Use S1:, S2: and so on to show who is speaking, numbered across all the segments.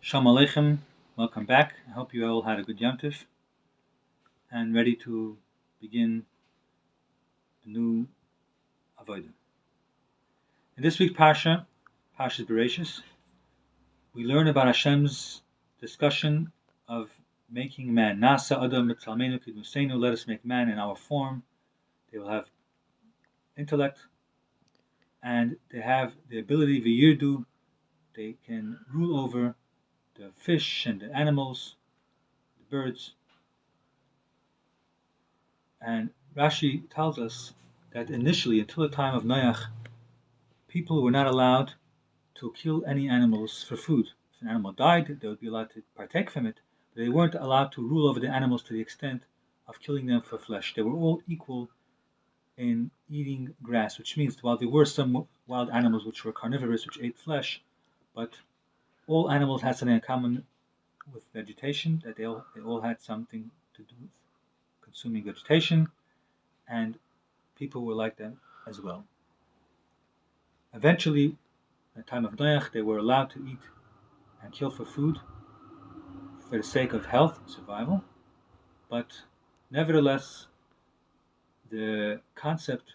S1: Shalom Aleichem, welcome back. I hope you all had a good Yom Tov and ready to begin the new Avodah. In this week's Parsha, Parshas Bereishis, we learn about Hashem's discussion of making man. Nasa Adam Mitzalmenu Kidmusenu, let us make man in our form. They will have intellect and they have the ability, v'yirdu, they can rule over the fish and the animals, the birds. And Rashi tells us that initially, until the time of Noach, people were not allowed to kill any animals for food. If an animal died, they would be allowed to partake from it, but they weren't allowed to rule over the animals to the extent of killing them for flesh. They were all equal in eating grass, which means while there were some wild animals which were carnivorous, which ate flesh, but all animals had something in common with vegetation, that they all had something to do with consuming vegetation, and people were like them as well. Eventually, at the time of Noach, they were allowed to eat and kill for food for the sake of health and survival, but nevertheless, the concept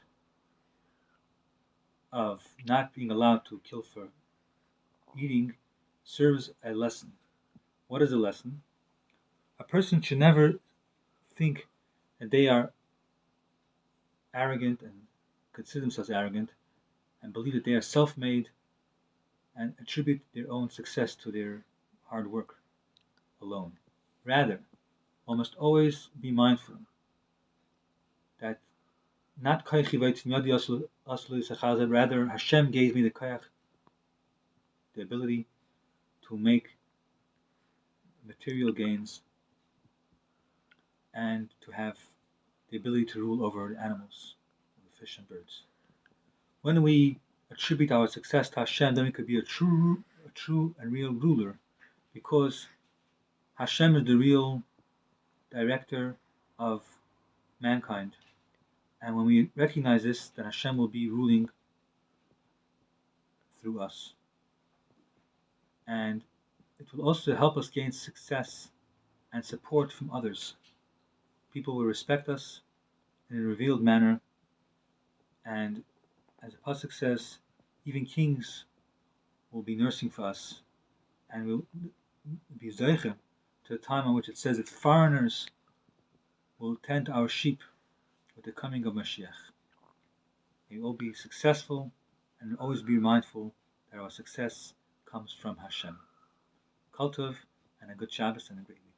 S1: of not being allowed to kill for eating serves a lesson. What is a lesson? A person should never think that they are arrogant and consider themselves arrogant and believe that they are self-made and attribute their own success to their hard work alone. Rather, one must always be mindful that not koichi v'etzim yadi aslu yisachazeh, rather Hashem gave me the koyach, the ability to make material gains and to have the ability to rule over the animals, the fish and birds. When we attribute our success to Hashem, then we could be a true and real ruler, because Hashem is the real director of mankind. And when we recognize this, then Hashem will be ruling through us. And it will also help us gain success and support from others. People will respect us in a revealed manner, and as the pasuk says, even kings will be nursing for us, and will be zeicher to the time on which it says that foreigners will tend to our sheep with the coming of Mashiach. We will be successful and always be mindful that our success comes from Hashem. Kol tov, and a good Shabbos and a great week.